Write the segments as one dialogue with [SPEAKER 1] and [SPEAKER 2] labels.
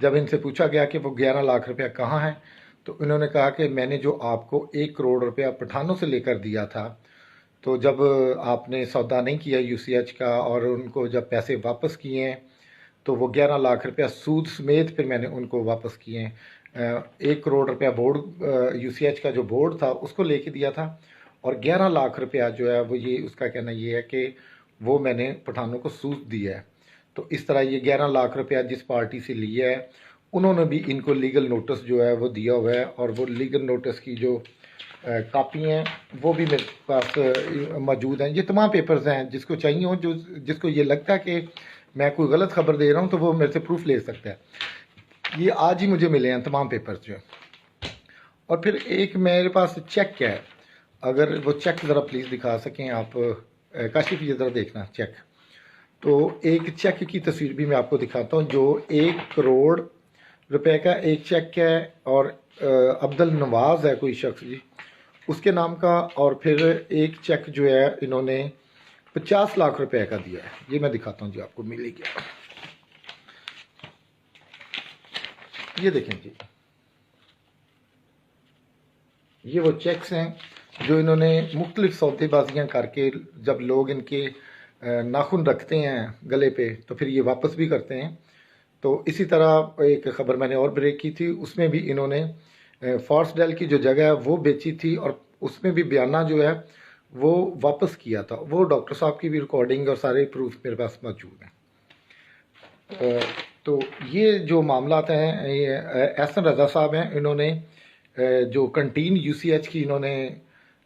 [SPEAKER 1] جب ان سے پوچھا گیا کہ وہ 11 لاکھ روپیہ کہاں ہے تو انہوں نے کہا کہ میں نے جو آپ کو 1 کروڑ روپیہ پٹھانوں سے لے کر دیا تھا، تو جب آپ نے سودا نہیں کیا یو سی ایچ کا اور ان کو جب پیسے واپس کیے ہیں تو وہ 11 لاکھ روپیہ سود سمیت پھر میں نے ان کو واپس کیے ہیں۔ 1 کروڑ روپیہ بورڈ یو سی ایچ کا جو بورڈ تھا اس کو لے کے دیا تھا، اور 11 لاکھ روپیہ جو ہے وہ یہ اس کا کہنا یہ ہے کہ وہ میں نے پٹھانوں کو سود دیا ہے۔ تو اس طرح یہ 11 لاکھ روپیہ جس پارٹی سے لیا ہے انہوں نے بھی ان کو لیگل نوٹس جو ہے وہ دیا ہوا ہے، اور وہ لیگل نوٹس کی جو کاپی ہیں وہ بھی میرے پاس موجود ہیں۔ یہ تمام پیپرز ہیں، جس کو چاہیے ہوں، جس کو یہ لگتا ہے کہ میں کوئی غلط خبر دے رہا ہوں تو وہ میرے سے پروف لے سکتا ہے۔ یہ آج ہی مجھے ملے ہیں تمام پیپرز جو ہیں۔ اور پھر ایک میرے پاس چیک ہے، اگر وہ چیک ذرا پلیز دکھا سکیں آپ، کاشف یہ ذرا دیکھنا چیک۔ تو ایک چیک کی تصویر بھی میں آپ کو دکھاتا ہوں، جو 1 کروڑ روپے کا ایک چیک ہے، اور عبد النواز ہے کوئی شخص جی اس کے نام کا، اور پھر ایک چیک جو ہے انہوں نے 50 لاکھ روپے کا دیا ہے۔ یہ میں دکھاتا ہوں جی آپ کو، ملے گیا، یہ دیکھیں جی، یہ وہ چیکس ہیں جو انہوں نے مختلف سودے بازیاں کر کے، جب لوگ ان کے ناخن رکھتے ہیں گلے پہ تو پھر یہ واپس بھی کرتے ہیں۔ تو اسی طرح ایک خبر میں نے اور بریک کی تھی، اس میں بھی انہوں نے فارس ڈیل کی جو جگہ ہے وہ بیچی تھی، اور اس میں بھی بیانہ جو ہے وہ واپس کیا تھا۔ وہ ڈاکٹر صاحب کی بھی ریکارڈنگ اور سارے پروف میرے پاس موجود ہیں۔ تو یہ جو معاملات ہیں، احسن رضا صاحب ہیں، انہوں نے جو کنٹین یو سی ایچ کی انہوں نے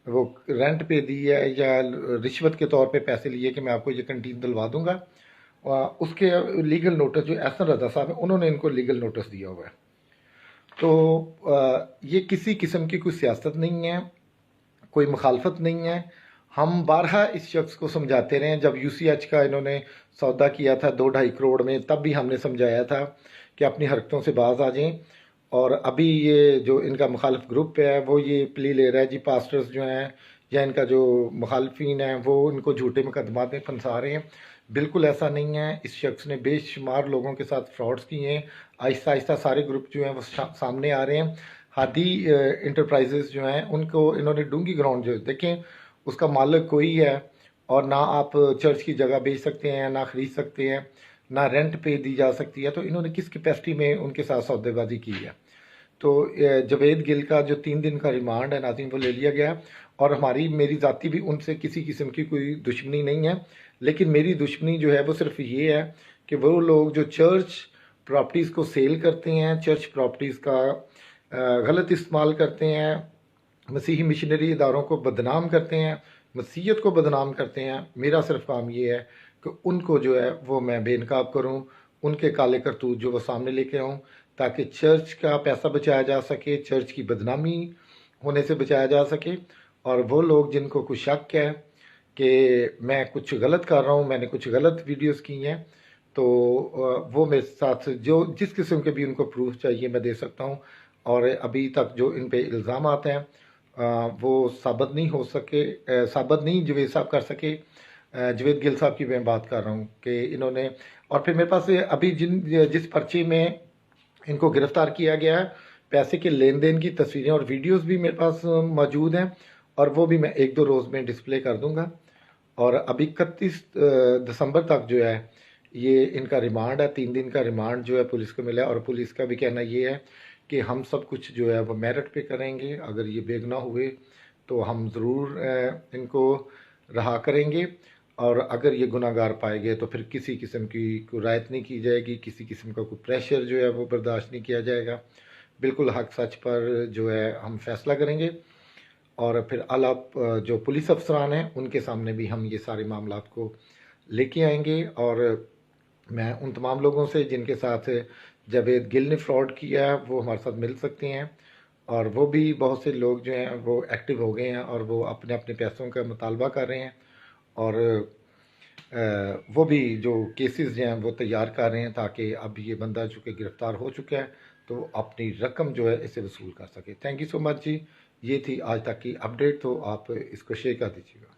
[SPEAKER 1] وہ رینٹ پہ دی ہے یا رشوت کے طور پہ پیسے لیے کہ میں آپ کو یہ کنٹین دلوا دوں گا، اس کے لیگل نوٹس جو احسن رضا صاحب ہیں انہوں نے ان کو لیگل نوٹس دیا ہوا ہے۔ تو یہ کسی قسم کی کوئی سیاست نہیں ہے، کوئی مخالفت نہیں ہے۔ ہم بارہا اس شخص کو سمجھاتے رہے ہیں، جب یو سی ایچ کا انہوں نے سودا کیا تھا 2-2.5 کروڑ میں، تب بھی ہم نے سمجھایا تھا کہ اپنی حرکتوں سے باز آ جائیں۔ اور ابھی یہ جو ان کا مخالف گروپ ہے وہ یہ پلی لے رہا ہے جی، پاسٹرز جو ہیں یا ان کا جو مخالفین ہیں وہ ان کو جھوٹے مقدمات میں پھنسا رہے ہیں۔ بالکل ایسا نہیں ہے، اس شخص نے بے شمار لوگوں کے ساتھ فراڈز کیے ہیں، آہستہ آہستہ سارے گروپ جو ہیں وہ سامنے آ رہے ہیں۔ ہادی انٹرپرائزز جو ہیں ان کو انہوں نے ڈونگی گراؤنڈ جو دیکھیں اس کا مالک کوئی ہے، اور نہ آپ چرچ کی جگہ بیچ سکتے ہیں، نہ خرید سکتے ہیں، نہ رینٹ پہ دی جا سکتی ہے، تو انہوں نے کس کیپیسٹی میں ان کے ساتھ سودے بازی کی ہے۔ تو جوید گل کا جو 3 دن کا ریمانڈ ہے ناظرین وہ لے لیا گیا، اور میری ذاتی بھی ان سے کسی قسم کی کوئی دشمنی نہیں ہے، لیکن میری دشمنی جو ہے وہ صرف یہ ہے کہ وہ لوگ جو چرچ پراپرٹیز کو سیل کرتے ہیں، چرچ پراپرٹیز کا غلط استعمال کرتے ہیں، مسیحی مشنری اداروں کو بدنام کرتے ہیں، مسیحیت کو بدنام کرتے ہیں، میرا صرف کام یہ ہے کہ ان کو جو ہے وہ میں بے نقاب کروں، ان کے کالے کرتوت جو وہ سامنے لے کے آؤں، تاکہ چرچ کا پیسہ بچایا جا سکے، چرچ کی بدنامی ہونے سے بچایا جا سکے۔ اور وہ لوگ جن کو کچھ شک ہے کہ میں کچھ غلط کر رہا ہوں، میں نے کچھ غلط ویڈیوز کی ہیں، تو وہ میرے ساتھ جو جس قسم کے بھی ان کو پروف چاہیے میں دے سکتا ہوں۔ اور ابھی تک جو ان پہ الزامات ہیں وہ ثابت نہیں ہو سکے، ثابت نہیں جوید صاحب کر سکے۔ جوید گل صاحب کی میں بات کر رہا ہوں کہ انہوں نے، اور پھر میرے پاس ابھی جس پرچے میں ان کو گرفتار کیا گیا ہے، پیسے کے لین دین کی تصویریں اور ویڈیوز بھی میرے پاس موجود ہیں، اور وہ بھی میں 1-2 روز میں ڈسپلے کر دوں گا۔ اور ابھی 31 دسمبر تک جو ہے یہ ان کا ریمانڈ ہے، 3 دن کا ریمانڈ جو ہے پولیس کو ملا ہے، اور پولیس کا بھی کہنا یہ ہے کہ ہم سب کچھ جو ہے وہ میرٹ پہ کریں گے، اگر یہ بے گناہ ہوئے تو ہم ضرور ان کو رہا کریں گے، اور اگر یہ گناہ گار پائے گئے تو پھر کسی قسم کی کوئی رعایت نہیں کی جائے گی، کسی قسم کا کوئی پریشر جو ہے وہ برداشت نہیں کیا جائے گا، بالکل حق سچ پر جو ہے ہم فیصلہ کریں گے۔ اور پھر اعلیٰ جو پولیس افسران ہیں ان کے سامنے بھی ہم یہ سارے معاملات کو لے کے آئیں گے، اور میں ان تمام لوگوں سے جن کے ساتھ جاوید گل نے فراڈ کیا ہے وہ ہمارے ساتھ مل سکتے ہیں، اور وہ بھی بہت سے لوگ جو ہیں وہ ایکٹیو ہو گئے ہیں اور وہ اپنے اپنے پیسوں کا مطالبہ کر رہے ہیں، اور وہ بھی جو کیسز جو ہیں وہ تیار کر رہے ہیں تاکہ اب یہ بندہ چونکہ گرفتار ہو چکا ہے تو وہ اپنی رقم جو ہے اسے وصول کر سکے۔ تھینک یو سو مچ جی، یہ تھی آج تک کی اپڈیٹ، تو آپ اس کو شیئر کر دیجیے گا۔